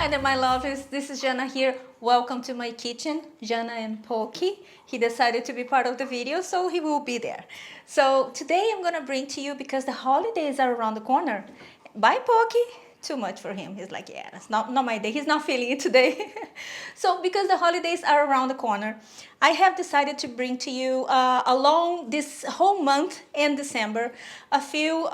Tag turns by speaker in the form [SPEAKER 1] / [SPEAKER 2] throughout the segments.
[SPEAKER 1] Hi there, my lovers. This is Jana here. Welcome to my kitchen, Jana and Pokey. He decided to be part of the video, so he will be there. So today I'm gonna bring to you, because the holidays are around the corner. Bye, Pokey. Too much for him. He's like, yeah, that's not my day. He's not feeling it today. So because the holidays are around the corner, I have decided to bring to you along this whole month in December a few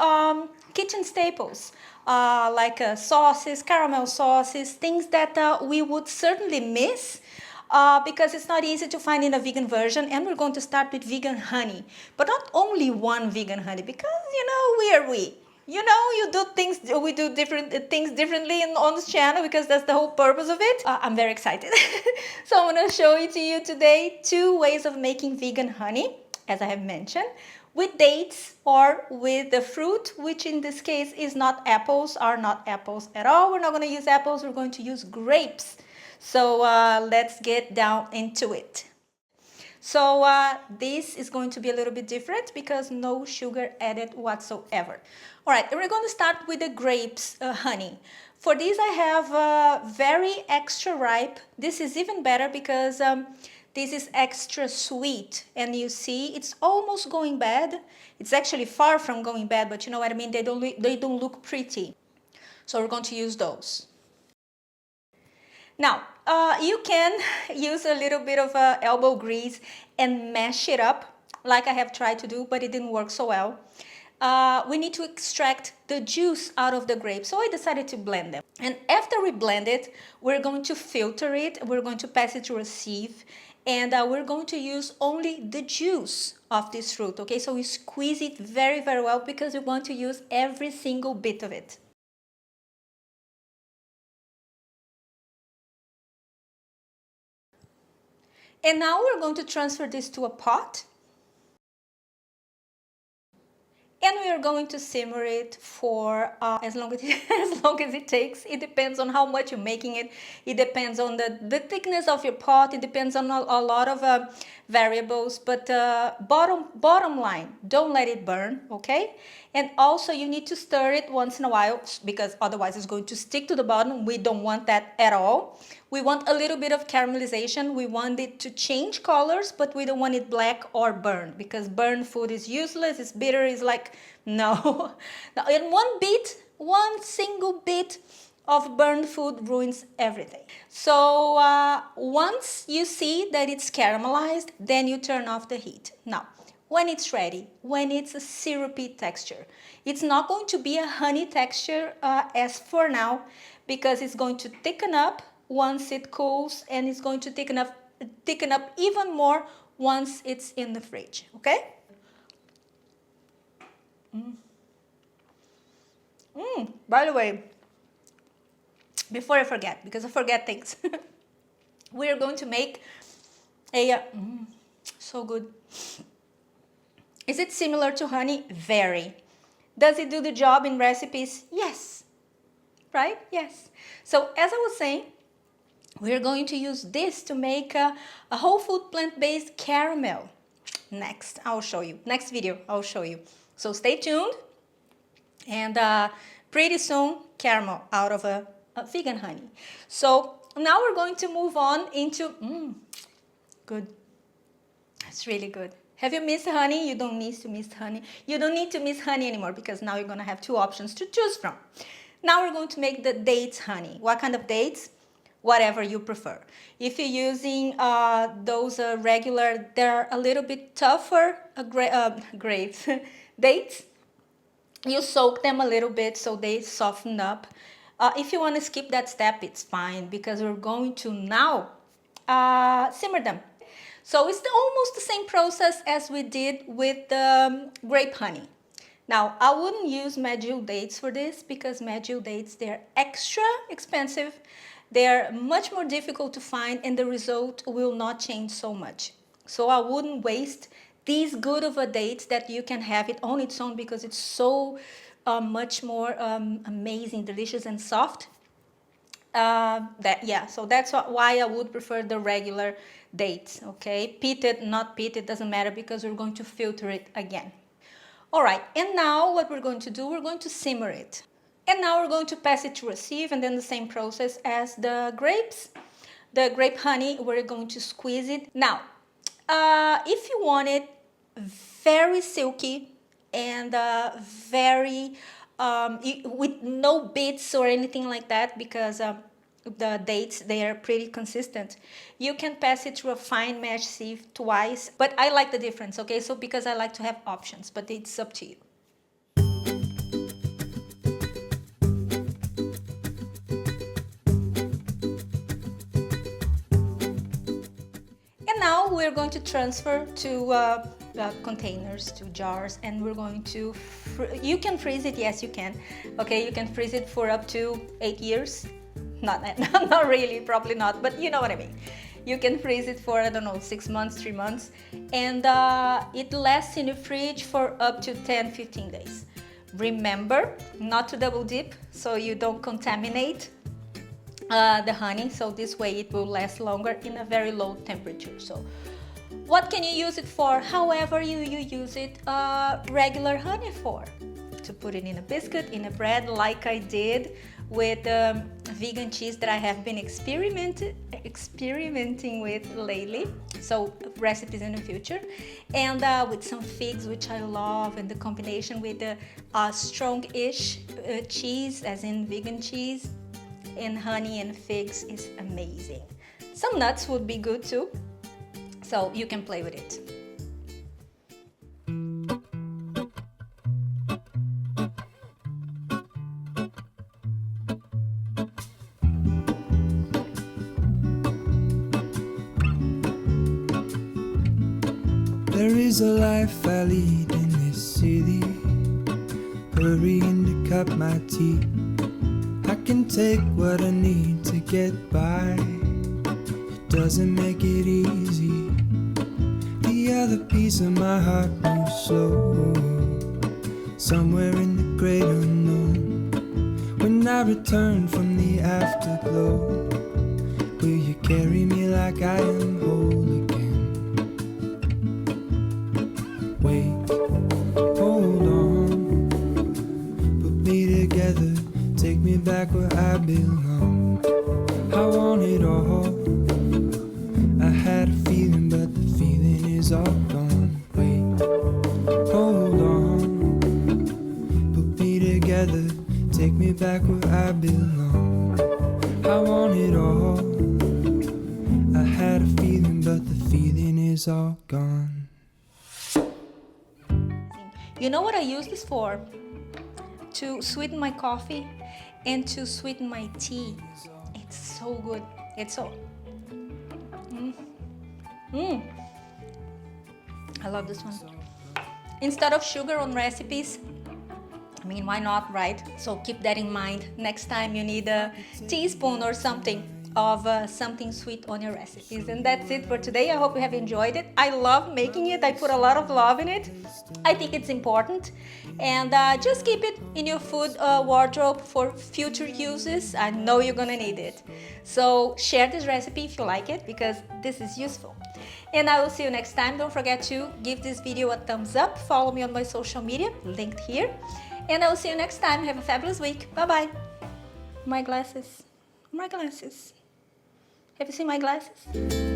[SPEAKER 1] kitchen staples. Like sauces, caramel sauces, things that we would certainly miss because it's not easy to find in a vegan version. And we're going to start with vegan honey, but not only one vegan honey, because we are we. You do things, we do different things differently on this channel, because that's the whole purpose of it. I'm very excited. So I'm going to show you to you today 2 ways of making vegan honey, as I have mentioned, with dates or with the fruit, which in this case is not apples, are not apples at all. We're not going to use apples, we're going to use grapes. So let's get down into it. So this is going to be a little bit different because no sugar added whatsoever. All right, we're going to start with the grapes honey. For this I have very extra ripe. This is even better because this is extra sweet, and you see it's almost going bad. It's actually far from going bad, but you know what I mean? They don't look pretty. So we're going to use those. Now, you can use a little bit of elbow grease and mash it up, like I have tried to do, but it didn't work so well. We need to extract the juice out of the grape, so I decided to blend them. And after we blend it, we're going to filter it, we're going to pass it through a sieve, and we're going to use only the juice of this fruit, okay? So we squeeze it very, very well, because we want to use every single bit of it. And now we're going to transfer this to a pot. And we are going to simmer it for as long as it takes. It depends on how much you're making it. It depends on the thickness of your pot. It depends on a lot of variables. But bottom line, don't let it burn, okay? And also you need to stir it once in a while, because otherwise it's going to stick to the bottom. We don't want that at all. We want a little bit of caramelization. We want it to change colors, but we don't want it black or burned, because burned food is useless, it's bitter, it's like, no. Now, in one single bit of burned food ruins everything. So once you see that it's caramelized, then you turn off the heat. Now, when it's ready, when it's a syrupy texture, it's not going to be a honey texture as for now, because it's going to thicken up once it cools, and it's going to thicken up even more once it's in the fridge, okay? By the way, before I forget, because I forget things, we are going to make a, so good. Is it similar to honey? Very. Does it do the job in recipes? Yes. Right? Yes. So as I was saying, we're going to use this to make a whole food plant-based caramel. Next, I'll show you. Next video, I'll show you. So stay tuned. And pretty soon, caramel out of a vegan honey. So now we're going to move on into, good. It's really good. Have you missed honey? You don't need to miss honey. You don't need to miss honey anymore, because now you're going to have 2 options to choose from. Now we're going to make the dates honey. What kind of dates? Whatever you prefer. If you're using those regular, they're a little bit tougher grapes, dates, you soak them a little bit so they soften up. If you want to skip that step, it's fine, because we're going to now simmer them. So it's almost the same process as we did with the grape honey. Now, I wouldn't use medjool dates for this, because medjool dates, they're extra expensive. They're much more difficult to find, and the result will not change so much. So I wouldn't waste these good of a date that you can have it on its own, because it's so much more amazing, delicious, and soft. So that's why I would prefer the regular dates, okay? Pitted, not pitted, doesn't matter, because we're going to filter it again. All right, and now what we're going to do, we're going to simmer it. And now we're going to pass it through a sieve, and then the same process as the grapes. The grape honey, we're going to squeeze it. Now, if you want it very silky and very with no bits or anything like that, because the dates, they are pretty consistent, you can pass it through a fine mesh sieve twice. But I like the difference, okay? So because I like to have options, but it's up to you. And now we're going to transfer to containers, to jars, and we're going to, you can freeze it, yes you can, okay, you can freeze it for up to 8 years. Not really, probably not, but you know what I mean. You can freeze it for, I don't know, 6 months, 3 months, and it lasts in the fridge for up to 10-15 days. Remember not to double dip so you don't contaminate the honey, so this way it will last longer in a very low temperature. So what can you use it for? However you use it regular honey for. To put it in a biscuit, in a bread, like I did with vegan cheese that I have been experimenting with lately. So recipes in the future, and with some figs, which I love, and the combination with the strong-ish cheese, as in vegan cheese, and honey and figs is amazing. Some nuts would be good too, so you can play with it.
[SPEAKER 2] There is a life I lead in this city, hurrying to cut my teeth. I can take what I need to get by. It doesn't make it easy. The other piece of my heart moves slow, somewhere in the great unknown. When I return from the afterglow, will you carry me like I am whole again? Wait, hold on, put me together, take me back where I belong. I want it all. I had a feeling, but the feeling is all gone. Wait, hold on, put me together, take me back where I belong. I want it all. I had a feeling, but the feeling is all gone.
[SPEAKER 1] You know what I use this for? To sweeten my coffee and to sweeten my tea. It's so good. It's so... I love this one. Instead of sugar on recipes, I mean, why not, right? So keep that in mind. Next time you need a teaspoon or something of something sweet on your recipes. And that's it for today. I hope you have enjoyed it. I love making it. I put a lot of love in it. I think it's important. And just keep it in your food wardrobe for future uses. I know you're gonna need it. So share this recipe if you like it, because this is useful. And I will see you next time. Don't forget to give this video a thumbs up. Follow me on my social media, linked here. And I will see you next time. Have a fabulous week. Bye-bye. My glasses. My glasses. Have you seen my glasses?